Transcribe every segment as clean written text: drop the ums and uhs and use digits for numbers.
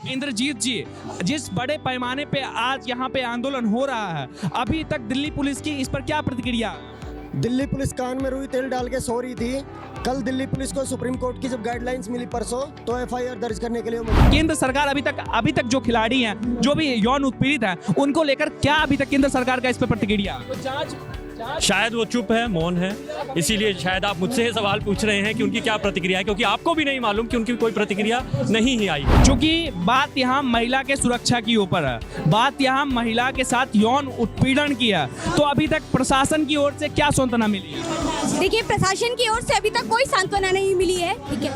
इंद्रजीत जी, जिस बड़े पैमाने पे आज यहाँ पे आंदोलन हो रहा है, अभी तक दिल्ली पुलिस की इस पर क्या प्रतिक्रिया? दिल्ली पुलिस कान में रुई तेल डाल के सो रही थी। कल दिल्ली पुलिस को सुप्रीम कोर्ट की जब गाइडलाइंस मिली परसों, तो एफआईआर दर्ज करने के लिए केंद्र सरकार अभी तक जो खिलाड़ी हैं, जो भी यौन उत्पीड़ित हैं, उनको लेकर क्या अभी तक केंद्र सरकार का इस पर प्रतिक्रिया? शायद वो चुप है, मौन है, इसीलिए शायद आप मुझसे ये सवाल पूछ रहे हैं कि उनकी क्या प्रतिक्रिया है, क्योंकि आपको भी नहीं मालूम कि उनकी कोई प्रतिक्रिया नहीं ही आई। क्योंकि बात यहाँ महिला के सुरक्षा की ऊपर है, बात यहाँ महिला के साथ यौन उत्पीड़न की है, तो अभी तक प्रशासन की ओर से क्या सांत्वना मिली है? देखिए, प्रशासन की ओर से अभी तक कोई सांत्वना नहीं मिली है। ठीक है,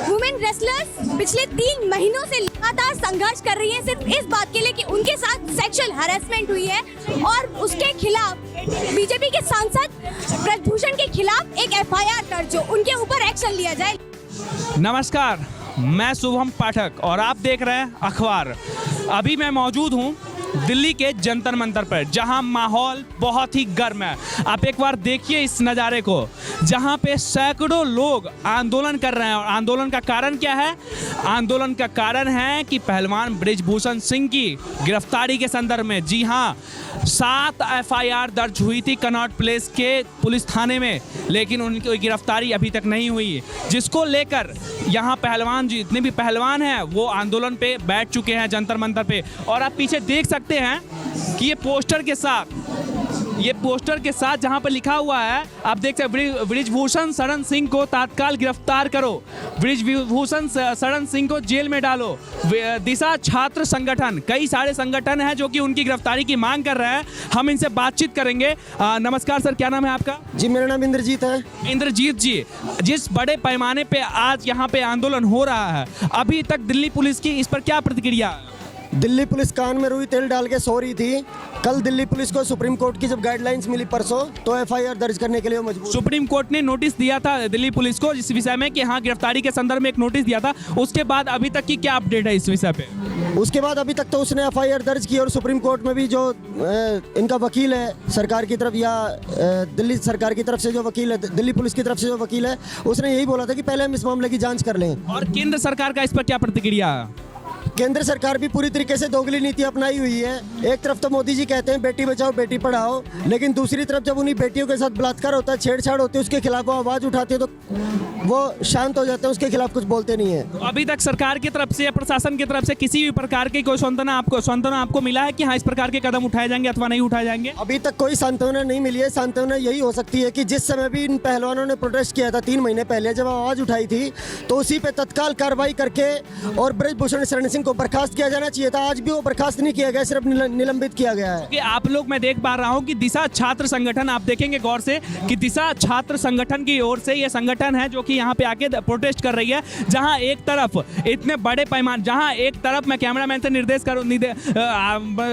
वुमेन रेसलर्स पिछले 3 महीनों से लगातार संघर्ष कर रही है सिर्फ इस बात के लिए कि उनके साथ सेक्सुअल हैरेसमेंट हुई है, और उसके खिलाफ बीजेपी के सांसद ब्रजभूषण के खिलाफ एक एफआईआर दर्ज हो, उनके ऊपर एक्शन लिया जाए। नमस्कार, मैं शुभम पाठक और आप देख रहे हैं अखबार। अभी मैं मौजूद हूँ दिल्ली के जंतर मंतर पर, जहां माहौल बहुत ही गर्म है। आप एक बार देखिए इस नज़ारे को, जहां पे सैकड़ों लोग आंदोलन कर रहे हैं। और आंदोलन का कारण क्या है? आंदोलन का कारण है कि पहलवान ब्रिजभूषण सिंह की गिरफ्तारी के संदर्भ में। जी हां, 7 एफआईआर दर्ज हुई थी कनॉट प्लेस के पुलिस थाने में, लेकिन उनकी गिरफ्तारी अभी तक नहीं हुई, जिसको लेकर यहाँ पहलवान, जितने भी पहलवान हैं, वो आंदोलन पे बैठ चुके हैं जंतर मंतर पे। और आप पीछे देख सकते हैं कि ये पोस्टर के साथ जहां पर लिखा हुआ है, आप देख सकते हैं, ब्रिजभूषण शरण सिंह को तत्काल गिरफ्तार करो, ब्रिजभूषण शरण सिंह को जेल में डालो। दिशा छात्र संगठन, कई सारे संगठन हैं जो कि उनकी गिरफ्तारी की मांग कर रहे हैं। हम इनसे बातचीत करेंगे। नमस्कार सर, क्या नाम है आपका? जी, मेरा नाम इंद्रजीत है। इंद्रजीत जी, जिस बड़े पैमाने पे आज यहाँ पे आंदोलन हो रहा है, अभी तक दिल्ली पुलिस की इस पर क्या प्रतिक्रिया? दिल्ली पुलिस कान में रुई तेल डाल के सो रही थी। कल दिल्ली पुलिस को सुप्रीम कोर्ट की जब गाइडलाइंस मिली परसों, तो एफआईआर दर्ज करने के लिए मजबूर। सुप्रीम कोर्ट ने नोटिस दिया था दिल्ली पुलिस को इस विषय में कि हाँ, गिरफ्तारी के संदर्भ में एक नोटिस दिया था। उसके बाद अभी तक की क्या अपडेट है इस विषय पे? उसके बाद अभी तक तो उसने एफआईआर दर्ज की, और सुप्रीम कोर्ट में भी जो इनका वकील है सरकार की तरफ, या दिल्ली सरकार की तरफ से जो वकील है, दिल्ली पुलिस की तरफ से जो वकील है, उसने यही बोला था कि पहले हम इस मामले की जाँच कर लें। और केंद्र सरकार का इस पर क्या प्रतिक्रिया? केंद्र सरकार भी पूरी तरीके से दोगली नीति अपनाई हुई है। एक तरफ तो मोदी जी कहते हैं बेटी बचाओ बेटी पढ़ाओ, लेकिन दूसरी तरफ जब उन्हीं बेटियों के साथ बलात्कार होता है, छेड़छाड़ होती है, उसके खिलाफ वो आवाज़ उठाते हैं तो वो शांत हो जाते हैं, उसके खिलाफ कुछ बोलते नहीं है। तो अभी तक सरकार की तरफ से या प्रशासन की तरफ से किसी भी प्रकार की कोई सांत्वना आपको मिला है कि हाँ, इस प्रकार के कदम उठाए जाएंगे अथवा नहीं उठाए जाएंगे? अभी तक कोई सांत्वना नहीं मिली है। सांत्वना यही हो सकती है कि जिस समय भी इन पहलवानों ने प्रोटेस्ट किया था 3 महीने पहले, जब आवाज़ उठाई थी, तो उसी पे तत्काल कार्रवाई करके और ब्रिजभूषण शरण सिंह को बर्खास्त किया जाना चाहिए था। आज भी वो बर्खास्त नहीं किया गया, सिर्फ निलंबित किया गया है। कि आप लोग, मैं देख पा रहा हूं कि दिशा छात्र संगठन, आप देखेंगे गौर से कि दिशा छात्र संगठन की ओर से ये संगठन है जो कि यहाँ पे आके प्रोटेस्ट कर रही है। जहां एक तरफ इतने बड़े पैमाने, जहां एक तरफ मैं कैमरामैन से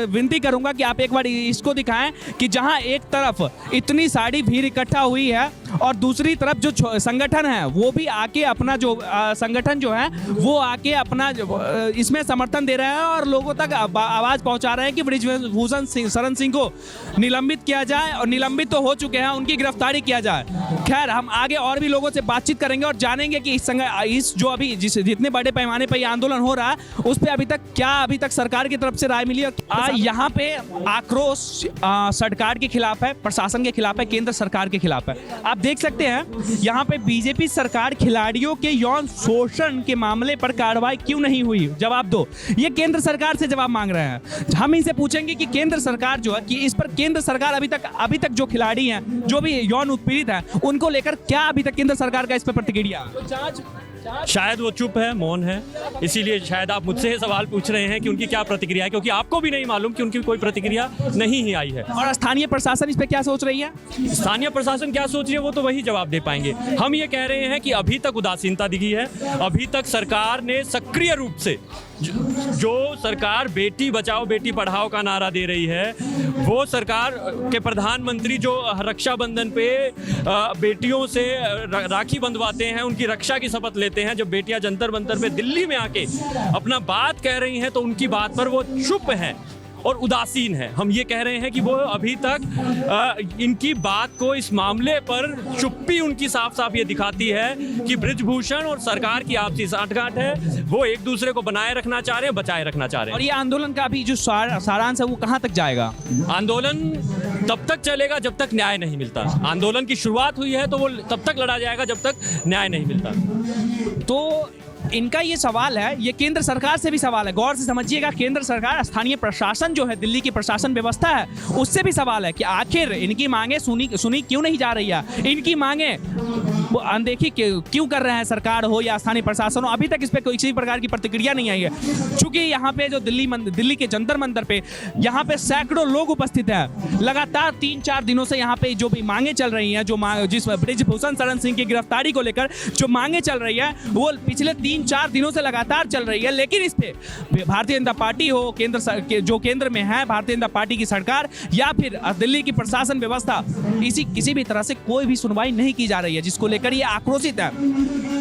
विनती करूंगा कि आप एक बार इसको दिखाएं कि जहां एक तरफ इतनी सारी भीड़ इकट्ठा हुई है, और दूसरी तरफ जो संगठन है वो भी आके अपना जो संगठन जो है वो आके अपना इसमें समर्थन दे रहे हैं और लोगों तक आवाज पहुंचा रहे हैं कि ब्रिजभूषण शरण सिंह को निलंबित किया जाए, और निलंबित तो हो चुके हैं, उनकी गिरफ्तारी किया जाए। खैर, हम आगे और भी लोगों से बातचीत करेंगे और जानेंगे कि इस जो अभी जितने बड़े पैमाने पर यह आंदोलन हो रहा है, उस पर अभी तक सरकार की तरफ से राय मिली है। यहाँ पे आक्रोश सरकार के खिलाफ है, प्रशासन के खिलाफ है, केंद्र सरकार के खिलाफ है। आप देख सकते हैं यहाँ पे बीजेपी सरकार खिलाड़ियों के यौन शोषण के मामले पर कार्रवाई क्यों नहीं हुई, जवाब दो, ये केंद्र सरकार से जवाब मांग रहे हैं। हम इनसे पूछेंगे कि केंद्र सरकार जो है, कि इस पर केंद्र सरकार अभी तक जो खिलाड़ी हैं, जो भी यौन उत्पीड़ित हैं, उनको लेकर क्या अभी तक केंद्र सरकार का इस पर प्रतिक्रिया? शायद वो चुप है, मौन है, इसीलिए शायद आप मुझसे ये सवाल पूछ रहे हैं कि उनकी क्या प्रतिक्रिया है, क्योंकि आपको भी नहीं मालूम कि उनकी कोई प्रतिक्रिया नहीं ही आई है। और स्थानीय प्रशासन इस पे क्या सोच रही है? स्थानीय प्रशासन क्या सोच रही है वो तो वही जवाब दे पाएंगे। हम ये कह रहे हैं कि अभी तक उदासीनता दिखी है। अभी तक सरकार ने सक्रिय रूप से, जो सरकार बेटी बचाओ बेटी पढ़ाओ का नारा दे रही है, वो सरकार के प्रधानमंत्री जो रक्षाबंधन पे बेटियों से राखी बंधवाते हैं, उनकी रक्षा की शपथ लेते हैं, जब बेटियां जंतर मंतर पे दिल्ली में आके अपना बात कह रही हैं, तो उनकी बात पर वो चुप हैं। और उदासीन है। हम ये कह रहे हैं कि वो अभी तक इनकी बात को, इस मामले पर चुप्पी उनकी साफ साफ ये दिखाती है कि बृजभूषण और सरकार की आपसी साठगांठ है। वो एक दूसरे को बनाए रखना चाह रहे हैं, बचाए रखना चाह रहे और हैं। ये आंदोलन का अभी जो सारांश है वो कहाँ तक जाएगा? आंदोलन तब तक चलेगा जब तक न्याय नहीं मिलता। आंदोलन की शुरुआत हुई है तो वो तब तक लड़ा जाएगा जब तक न्याय नहीं मिलता। तो इनका ये सवाल है, ये केंद्र सरकार से भी सवाल है, गौर से समझिएगा। केंद्र सरकार, स्थानीय प्रशासन जो है, दिल्ली की प्रशासन व्यवस्था है, उससे भी सवाल है कि आखिर इनकी मांगे सुनी क्यों नहीं जा रही है। इनकी मांगे अनदेखी क्यों कर रहे हैं सरकार हो या स्थानीय प्रशासन हो। अभी तक इस पर कोई किसी प्रकार की प्रतिक्रिया नहीं आई है। चूंकि यहाँ पे जो दिल्ली के जंतर मंतर पे यहाँ पे सैकड़ों लोग उपस्थित हैं। लगातार 3-4 दिनों से यहाँ पे जो भी मांगे चल रही हैं, जिस बृजभूषण शरण सिंह की गिरफ्तारी को लेकर जो मांगे चल रही है, वो पिछले 3-4 दिनों से लगातार चल रही है। लेकिन इस पे भारतीय जनता पार्टी हो, केंद्र में है भारतीय जनता पार्टी की सरकार, या फिर दिल्ली की प्रशासन व्यवस्था, किसी भी तरह से कोई भी सुनवाई नहीं की जा रही है, जिसको लेकर ये आक्रोशित है।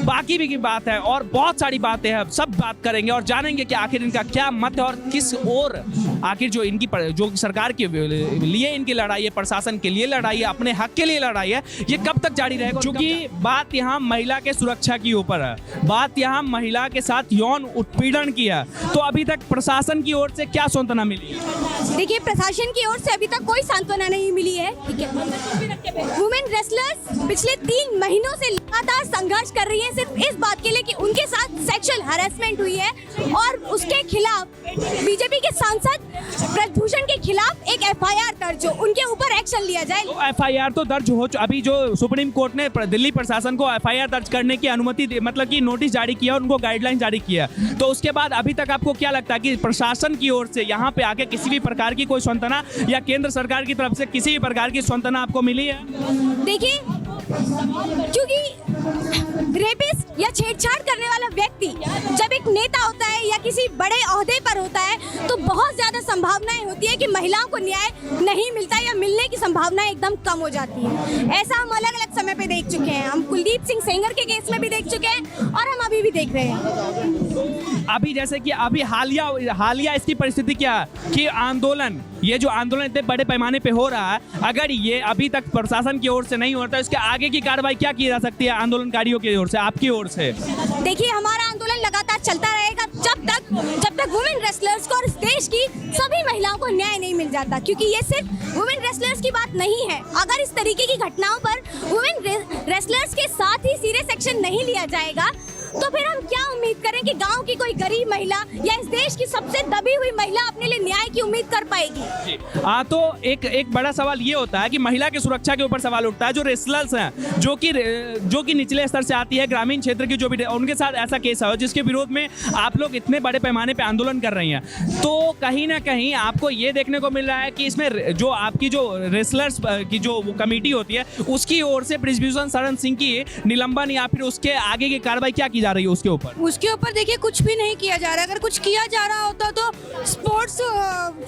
बाकी भी की बात है और बहुत सारी बातें हैं, सब बात करेंगे और जानेंगे कि आखिर इनका क्या मत है और किस ओर आखिर जो सरकार के लिए इनकी लड़ाई है, प्रशासन के लिए लड़ाई है, अपने हक के लिए लड़ाई है, ये कब तक जारी रहेगा। क्योंकि बात यहाँ महिला के सुरक्षा की ऊपर है, बात यहाँ महिला के साथ यौन उत्पीड़न की है। तो अभी तक प्रशासन की ओर से क्या सांत्वना मिली? देखिए, प्रशासन की ओर से अभी तक कोई सांत्वना नहीं मिली है। वुमेन रेसलर्स पिछले 3 महीनों से लगातार संघर्ष कर रही हैं सिर्फ इस बात के लिए कि उनके साथ सेक्सुअल हैरेसमेंट हुई है और उसके खिलाफ बीजेपी के सांसद बृजभूषण के खिलाफ एक एफआईआर दर्ज हो, उनके ऊपर एक्शन लिया जाए। तो एफआईआर तो दर्ज हो, अभी जो सुप्रीम कोर्ट ने दिल्ली प्रशासन को एफआईआर दर्ज करने की अनुमति, मतलब कि नोटिस जारी किया, उनको गाइडलाइन जारी किया, तो उसके बाद अभी तक आपको क्या लगता है कि प्रशासन की ओर से यहाँ पे आके किसी भी प्रकार की कोई सांत्वना या केंद्र सरकार की तरफ से किसी भी प्रकार की सांत्वना आपको मिली है? देखिए, क्योंकि रेपिस्ट या छेड़छाड़ करने वाला व्यक्ति जब एक नेता होता है या किसी बड़े ओहदे पर होता है तो बहुत ज्यादा संभावनाएं होती है कि महिलाओं को न्याय नहीं मिलता या मिलने की संभावनाएं एकदम कम हो जाती है। ऐसा हम अलग अलग समय पे देख चुके हैं। हम कुलदीप सिंह सेंगर के केस में भी देख चुके हैं और हम अभी भी देख रहे हैं। अभी जैसे कि अभी हालिया इसकी परिस्थिति क्या है कि ये जो आंदोलन इतने बड़े पैमाने पे हो रहा है, अगर ये अभी तक प्रशासन की ओर से नहीं होता, इसके आगे की कार्रवाई क्या की जा सकती है आंदोलनकारियों की ओर से, आपकी ओर से? देखिए, हमारा आंदोलन लगातार चलता रहेगा जब तक वुमेन रेसलर्स को और इस देश की सभी महिलाओं को न्याय नहीं मिल जाता। क्योंकि ये सिर्फ वुमेन रेसलर्स की बात नहीं है। अगर इस तरीके की घटनाओं पर वुमेन रेसलर्स के साथ ही सीरियस एक्शन नहीं लिया जाएगा तो फिर हम क्या उम्मीद करें कि गांव की कोई गरीब महिला या इस देश की सबसे दबी हुई महिला अपने लिए न्याय की उम्मीद कर पाएगी? तो एक बड़ा सवाल ये होता है कि महिला की सुरक्षा के ऊपर सवाल उठता है। जो रेसलर्स हैं, जो कि निचले स्तर से आती है, ग्रामीण क्षेत्र की जो भी, उनके साथ ऐसा केस है जिसके विरोध में आप लोग इतने बड़े पैमाने पे आंदोलन कर रही हैं, तो कहीं ना कहीं आपको ये देखने को मिल रहा है कि इसमें जो आपकी जो रेसलर्स की जो कमेटी होती है, उसकी ओर से बृजभूषण शरण सिंह की निलंबन या फिर उसके आगे की कार्रवाई क्या जा रही है उसके ऊपर? देखिए, कुछ भी नहीं किया जा रहा है। अगर कुछ किया जा रहा होता तो स्पोर्ट्स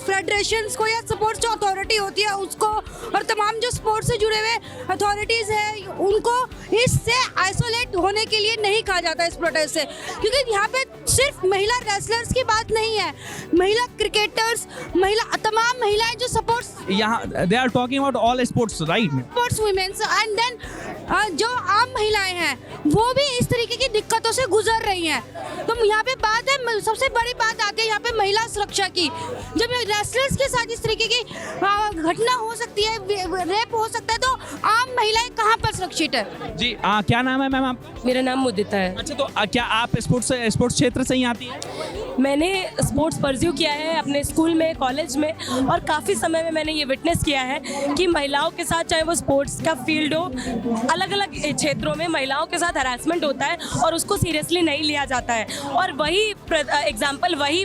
फेडरेशंस को या स्पोर्ट्स जो अथॉरिटी होती है उसको और तमाम जो स्पोर्ट्स से जुड़े हुए अथॉरिटीज हैं उनको इससे आइसोलेट होने के लिए नहीं कहा जाता इस प्रोटेस्ट से। क्योंकि यहाँ पे सिर्फ महिला रेसलर्स की बात नहीं है, महिला क्रिकेटर्स, तमाम महिलाएं जो सपोर्ट्स, यहाँ they are talking about all sports, right? Sports women's and then जो आम महिलाएं हैं वो भी इस तरीके की दिक्कतों से गुजर रही हैं। तो यहाँ पे बात है, सबसे बड़ी बात आती है यहाँ पे महिला सुरक्षा की। जब रेसलर्स के साथ इस तरीके की घटना हो सकती है, रेप हो सकता है, तो आम महिलाएं कहाँ पर सुरक्षित है? जी, क्या नाम है मैम आप? मेरा नाम मुदिता है। अच्छा, तो क्या आप स्पोर्ट्स क्षेत्र से ही आती हैं? मैंने स्पोर्ट्स परस्यू किया है अपने स्कूल में, कॉलेज में, और काफ़ी समय में मैंने ये विटनेस किया है कि महिलाओं के साथ, चाहे वो स्पोर्ट्स का फील्ड हो, अलग अलग क्षेत्रों में महिलाओं के साथ हरासमेंट होता है और उसको सीरियसली नहीं लिया जाता है। और वही एग्जाम्पल, वही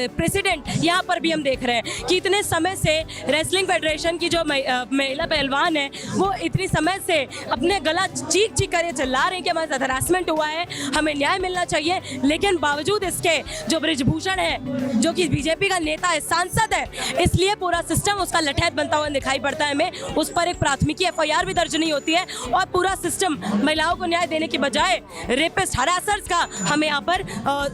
प्रेसिडेंट यहाँ पर भी हम देख रहे हैं कि इतने समय से रेसलिंग फेडरेशन की जो महिला पहलवान है वो इतनी समय से अपने गला चीख कर ये चिल्ला रहे हैं कि हमारे साथ हरासमेंट हुआ है, हमें न्याय मिलना चाहिए। लेकिन बावजूद इसके जो बृजभूषण है, जो कि बीजेपी का नेता है, सांसद है, इसलिए पूरा सिस्टम उसका लठैत बनता हुआ दिखाई पड़ता है हमें। उस पर एक प्राथमिकी एफआईआर भी दर्ज नहीं होती है और पूरा सिस्टम महिलाओं को न्याय देने की बजाय रेपिस्ट हरासर्स का हमें यहाँ पर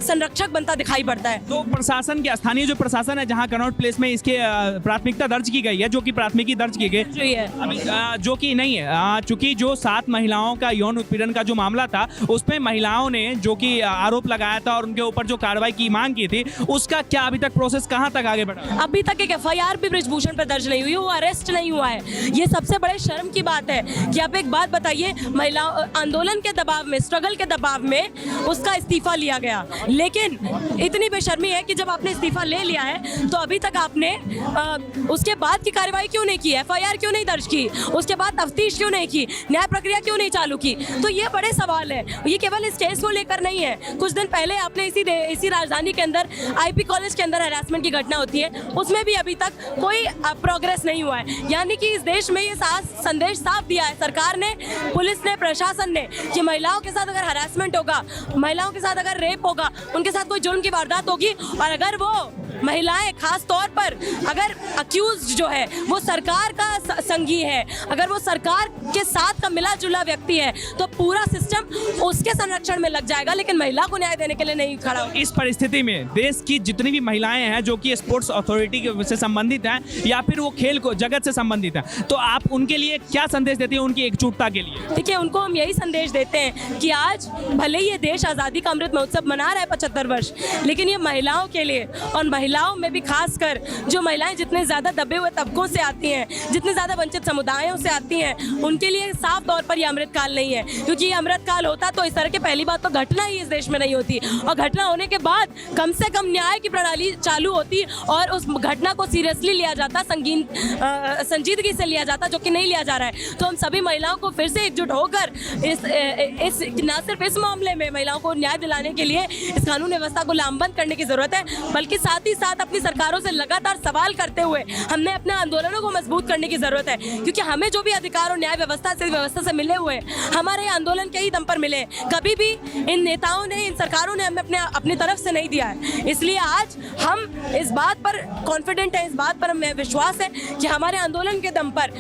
संरक्षक बनता दिखाई पड़ता है। तो प्रशासन के स्थानीय जो प्रशासन है जहां कनॉट प्लेस में इसके प्राथमिकता दर्ज की गई है, जो कि प्राथमिकी दर्ज की गई जो है अभी जो कि नहीं है, चूंकि जो 7 महिलाओं का यौन उत्पीड़न का जो मामला था उसमें महिलाओं ने जो कि आरोप लगाया था और उनके ऊपर जो कार्रवाई की मांग की थी, उसका क्या अभी तक प्रोसेस कहां तक आगे बढ़ा? अभी तक एक एफआईआर भी बृजभूषण पर दर्ज नहीं हुई, वो अरेस्ट नहीं हुआ है। ये सबसे बड़े शर्म की बात है कि आप एक बात बताइए, महिला आंदोलन के दबाव में, स्ट्रगल के दबाव में उसका इस्तीफा लिया गया, लेकिन इतनी बेशर्मी है कि जब आपने इस्तीफा ले लिया है तो अभी तक आपने उसके बाद की कार्रवाई क्यों नहीं की, एफआईआर क्यों नहीं दर्ज की, उसके बाद तफ्तीश क्यों नहीं की, न्याय प्रक्रिया क्यों नहीं चालू की? तो ये बड़े सवाल है। ये केवल इस केस को लेकर नहीं है, कुछ दिन पहले आपने इसी राजधानी के अंदर आईपी कॉलेज के अंदर हरासमेंट की घटना होती है, उसमें भी अभी तक कोई प्रोग्रेस नहीं हुआ है। यानी कि इस देश में ये संदेश साफ दिया है सरकार ने, पुलिस ने, प्रशासन ने, कि महिलाओं के साथ अगर हरासमेंट होगा, महिलाओं के साथ अगर रेप होगा, उनके साथ कोई जुर्म की वारदात होगी और अगर वो महिलाएं खास तौर पर अगर अक्यूज जो है वो सरकार का संगी है, अगर वो सरकार के साथ का मिला जुला व्यक्ति है, तो पूरा सिस्टम उसके संरक्षण में लग जाएगा, लेकिन महिला को न्याय देने के लिए नहीं खड़ा होगा। इस परिस्थिति में देश की जितनी भी महिलाएं हैं जो कि स्पोर्ट्स अथॉरिटी से संबंधित हैं या फिर वो खेल को जगत से संबंधित हैं, तो आप उनके लिए क्या संदेश देती हैं उनकी एकजुटता के लिए? देखिए, उनको हम यही संदेश देते हैं कि आज भले ही ये देश आज़ादी का अमृत महोत्सव मना रहा है 75 वर्ष, लेकिन ये महिलाओं के लिए, और महिलाओं में भी खासकर जो महिलाएं जितने ज़्यादा दबे हुए तबकों से आती हैं, जितने ज़्यादा वंचित समुदायों से आती हैं, उनके लिए साफ तौर पर ये अमृतकाल नहीं है। क्योंकि ये अमृतकाल होता तो इस तरह की पहली बात तो घटना ही इस देश में नहीं होती, और घटना होने के बाद कम से कम न्याय की प्रणाली चालू होती और उस घटना को सीरियसली लिया जाता, संजीदगी से लिया जाता, जो कि नहीं लिया जा रहा है। तो हम सभी महिलाओं को फिर से एकजुट होकर इस न सिर्फ इस मामले में महिलाओं को न्याय दिलाने के लिए इस कानून व्यवस्था को लामबंद करने की जरूरत है, बल्कि साथ ही साथ अपनी सरकारों से लगातार सवाल करते हुए हमने अपने आंदोलनों को मजबूत करने की जरूरत है। क्योंकि हमें जो भी अधिकार और न्याय व्यवस्था से मिले हुए हमारे आंदोलन के ही दम पर मिले, कभी भी इन नेताओं ने, इन सरकारों ने हमें अपनी तरफ से नहीं दिया है। इसलिए आज हम इस बात पर कॉन्फिडेंट है, इस बात पर हमें विश्वास है कि हमारे आंदोलन के दम पर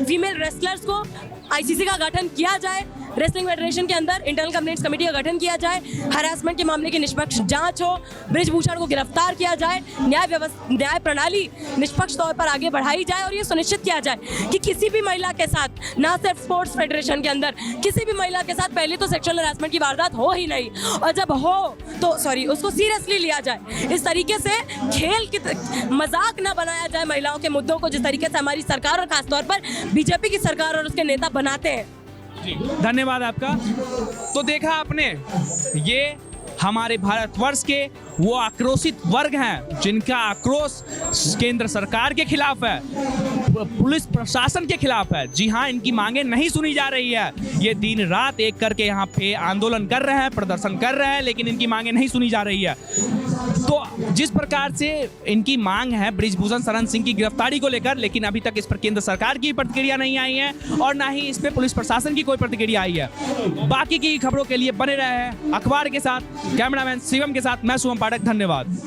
फीमेल रेसलर्स को आईसीसी का गठन किया जाए, रेसलिंग फेडरेशन के अंदर इंटरनल कंप्लेंट्स कमेटी का गठन किया जाए, हरासमेंट के मामले की निष्पक्ष जांच हो, बृजभूषण को गिरफ्तार किया जाए, न्याय प्रणाली निष्पक्ष तौर पर आगे बढ़ाई जाए और ये सुनिश्चित किया जाए कि किसी भी महिला के साथ, ना सिर्फ स्पोर्ट्स फेडरेशन के अंदर, किसी भी महिला के साथ पहले तो सेक्सुअल हरासमेंट की वारदात हो ही नहीं, और जब हो तो उसको सीरियसली लिया जाए। इस तरीके से खेल की मजाक ना बनाया जाए महिलाओं के मुद्दों को, जिस तरीके से हमारी सरकार और खासतौर पर बीजेपी की सरकार और उसके नेता बनाते हैं। जी, धन्यवाद आपका। तो देखा आपने, ये हमारे भारतवर्ष के वो आक्रोशित वर्ग हैं जिनका आक्रोश केंद्र सरकार के खिलाफ है, पुलिस प्रशासन के खिलाफ है। जी हाँ, इनकी मांगें नहीं सुनी जा रही है। ये दिन रात एक करके यहाँ पे आंदोलन कर रहे हैं, प्रदर्शन कर रहे हैं, लेकिन इनकी मांगें नहीं सुनी जा रही है। तो जिस प्रकार से इनकी मांग है बृजभूषण शरण सिंह की गिरफ्तारी को लेकर, लेकिन अभी तक इस पर केंद्र सरकार की प्रतिक्रिया नहीं आई है और ना ही इस पर पुलिस प्रशासन की कोई प्रतिक्रिया आई है। बाकी की खबरों के लिए बने रहे हैं अखबार के साथ। कैमरामैन शिवम के साथ मैं शुभम पाठक, धन्यवाद।